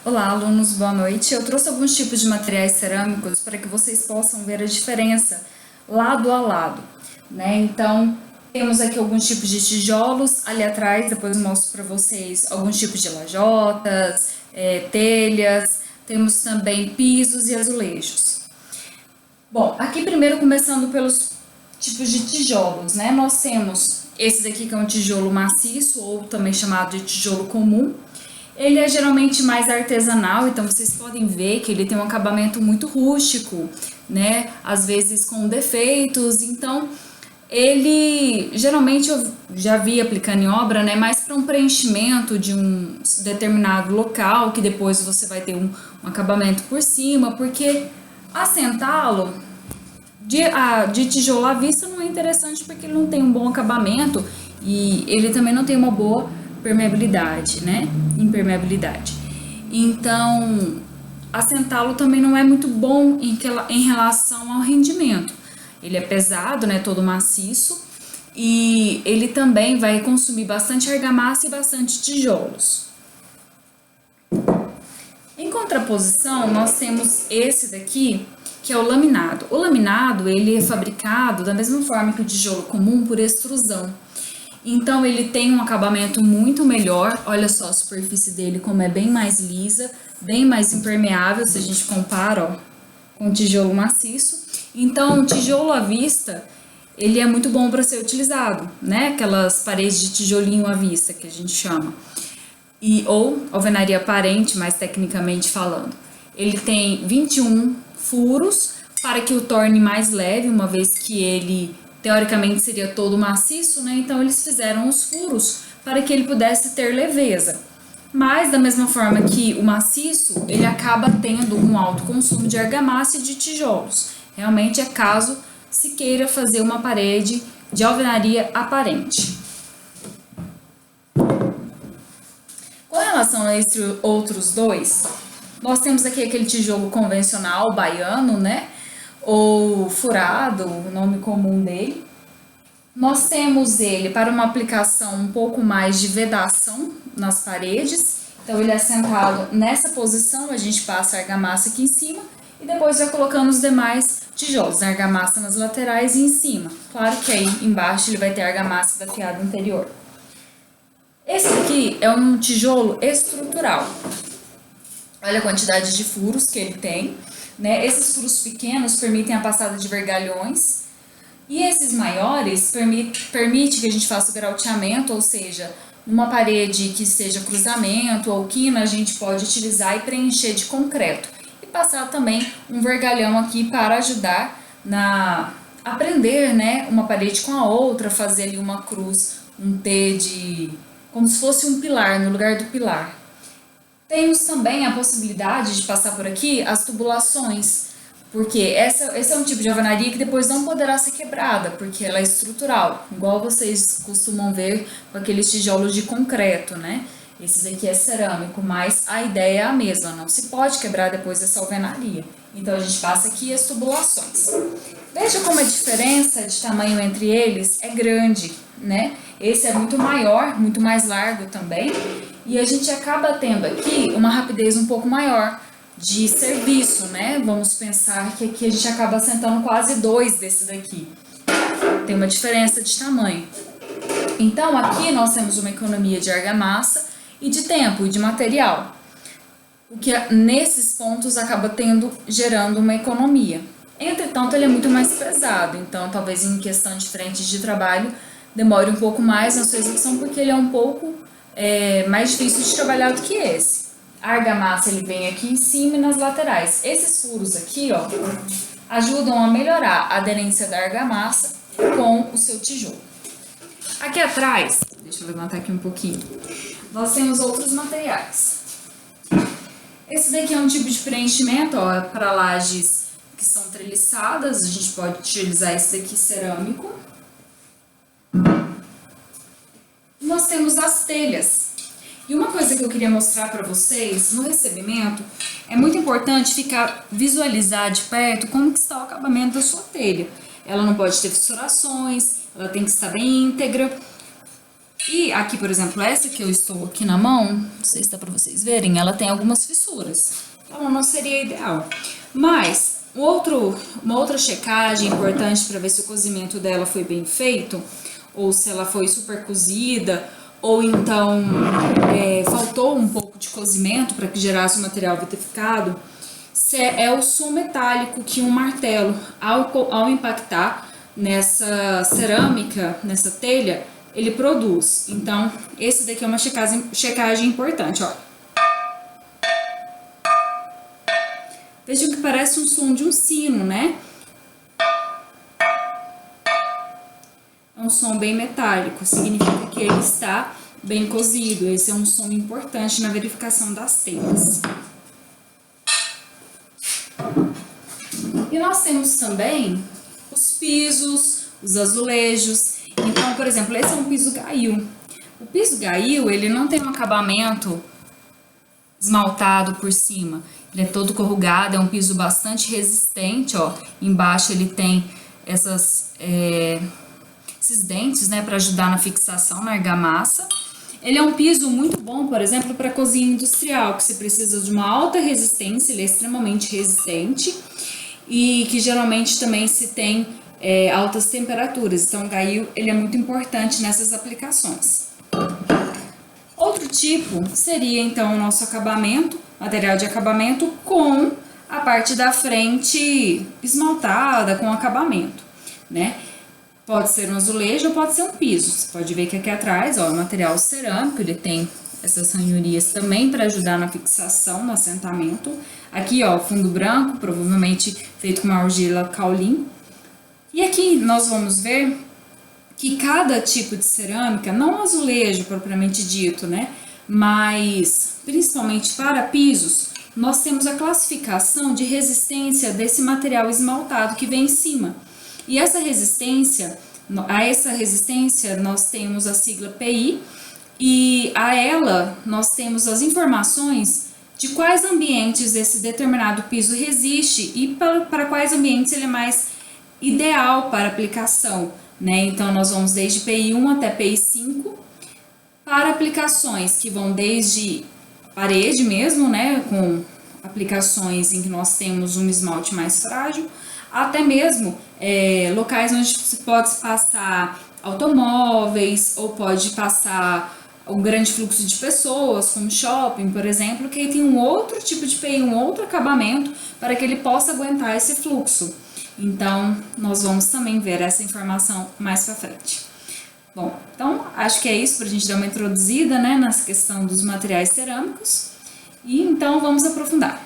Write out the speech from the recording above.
Olá, alunos, boa noite. Eu trouxe alguns tipos de materiais cerâmicos para que vocês possam ver a diferença lado a lado, né? Então, temos aqui alguns tipos de tijolos, ali atrás, depois eu mostro para vocês alguns tipos de lajotas, telhas, temos também pisos e azulejos. Bom, aqui primeiro começando pelos tipos de tijolos, né? Nós temos esse daqui que é um tijolo maciço, ou também chamado de tijolo comum. Ele é geralmente mais artesanal, então vocês podem ver que ele tem um acabamento muito rústico, né? Às vezes com defeitos, então ele geralmente eu já vi aplicando em obra, né? Mais para um preenchimento de um determinado local, que depois você vai ter um acabamento por cima, porque assentá-lo de tijolo à vista não é interessante porque ele não tem um bom acabamento e ele também não tem uma boa permeabilidade, né? Impermeabilidade. Então, assentá-lo também não é muito bom em relação ao rendimento. Ele é pesado, né? Todo maciço e ele também vai consumir bastante argamassa e bastante tijolos. Em contraposição, nós temos esse daqui, que é o laminado. O laminado, ele é fabricado da mesma forma que o tijolo comum por extrusão. Então, ele tem um acabamento muito melhor. Olha só a superfície dele como é bem mais lisa, bem mais impermeável, se a gente compara, ó, com o tijolo maciço. Então, o tijolo à vista, ele é muito bom para ser utilizado, né? Aquelas paredes de tijolinho à vista, que a gente chama. Ou alvenaria aparente, mais tecnicamente falando. Ele tem 21 furos para que o torne mais leve, uma vez que ele teoricamente seria todo maciço, né? Então eles fizeram os furos para que ele pudesse ter leveza. Mas da mesma forma que o maciço, ele acaba tendo um alto consumo de argamassa e de tijolos. Realmente é caso se queira fazer uma parede de alvenaria aparente. Com relação a esses outros dois, nós temos aqui aquele tijolo convencional baiano, né? Ou furado, o nome comum dele. Nós temos ele para uma aplicação um pouco mais de vedação nas paredes. Então, ele é sentado nessa posição, a gente passa a argamassa aqui em cima e depois vai colocando os demais tijolos, argamassa nas laterais e em cima. Claro que aí embaixo ele vai ter argamassa da fiada interior. Esse aqui é um tijolo estrutural. Olha a quantidade de furos que ele tem, né? Esses furos pequenos permitem a passada de vergalhões e esses maiores permite que a gente faça o grauteamento, ou seja, numa parede que seja cruzamento ou quina, a gente pode utilizar e preencher de concreto e passar também um vergalhão aqui para ajudar a prender, né, uma parede com a outra, fazer ali uma cruz, um T como se fosse um pilar no lugar do pilar. Temos também a possibilidade de passar por aqui as tubulações, porque esse é um tipo de alvenaria que depois não poderá ser quebrada, porque ela é estrutural, igual vocês costumam ver com aqueles tijolos de concreto, né? Esse daqui é cerâmico, mas a ideia é a mesma, não se pode quebrar depois dessa alvenaria. Então a gente passa aqui as tubulações. Veja como a diferença de tamanho entre eles é grande, né? Esse é muito maior, muito mais largo também, e a gente acaba tendo aqui uma rapidez um pouco maior de serviço, né? Vamos pensar que aqui a gente acaba sentando quase 2 desse daqui. Tem uma diferença de tamanho. Então, aqui nós temos uma economia de argamassa e de tempo e de material, o que nesses pontos acaba gerando uma economia. Entretanto, ele é muito mais pesado, então talvez em questão de frentes de trabalho demore um pouco mais na sua execução, porque ele é um pouco mais difícil de trabalhar do que esse. A argamassa ele vem aqui em cima e nas laterais. Esses furos aqui, ó, ajudam a melhorar a aderência da argamassa com o seu tijolo. Aqui atrás, deixa eu levantar aqui um pouquinho, nós temos outros materiais. Esse daqui é um tipo de preenchimento, ó, para lajes que são treliçadas, a gente pode utilizar esse daqui cerâmico. Nós temos as telhas. E uma coisa que eu queria mostrar para vocês no recebimento, é muito importante visualizar de perto como que está o acabamento da sua telha. Ela não pode ter fissurações, ela tem que estar bem íntegra. E aqui, por exemplo, essa que eu estou aqui na mão, não sei se dá para vocês verem, ela tem algumas fissuras. Então, não seria ideal. Mas, uma outra checagem importante para ver se o cozimento dela foi bem feito, ou se ela foi super cozida, ou então faltou um pouco de cozimento para que gerasse o material vitrificado, é o som metálico que um martelo, ao impactar nessa cerâmica, nessa telha, ele produz. Então, esse daqui é uma checagem importante, ó. Vejam que parece um som de um sino, né? É um som bem metálico, significa que ele está bem cozido. Esse é um som importante na verificação das telhas. E nós temos também os pisos, os azulejos. Então, por exemplo, esse é um piso Gail. O piso Gail, ele não tem um acabamento esmaltado por cima. Ele é todo corrugado, é um piso bastante resistente, ó. Embaixo ele tem esses dentes, né, para ajudar na fixação na argamassa. Ele é um piso muito bom, por exemplo, para cozinha industrial, que você precisa de uma alta resistência, ele é extremamente resistente e que geralmente também se tem altas temperaturas. Então, o Gail, ele é muito importante nessas aplicações. Outro tipo seria, então, o nosso acabamento, material de acabamento com a parte da frente esmaltada, com acabamento, né? Pode ser um azulejo ou pode ser um piso. Você pode ver que aqui atrás, ó, é material cerâmico, ele tem essas ranhurias também para ajudar na fixação, no assentamento. Aqui, ó, fundo branco, provavelmente feito com uma argila Kaolin. E aqui nós vamos ver que cada tipo de cerâmica, não azulejo propriamente dito, né, mas principalmente para pisos, nós temos a classificação de resistência desse material esmaltado que vem em cima. E a essa resistência nós temos a sigla PI e a ela nós temos as informações de quais ambientes esse determinado piso resiste e para quais ambientes ele é mais ideal para aplicação, né? Então, nós vamos desde PI1 até PI5 para aplicações que vão desde parede mesmo, né? Com aplicações em que nós temos um esmalte mais frágil, até mesmo locais onde se pode passar automóveis ou pode passar um grande fluxo de pessoas, como shopping, por exemplo, que tem um outro tipo de PI, um outro acabamento para que ele possa aguentar esse fluxo. Então, nós vamos também ver essa informação mais para frente. Bom, então, acho que é isso para a gente dar uma introduzida, né, nessa questão dos materiais cerâmicos. E então, vamos aprofundar.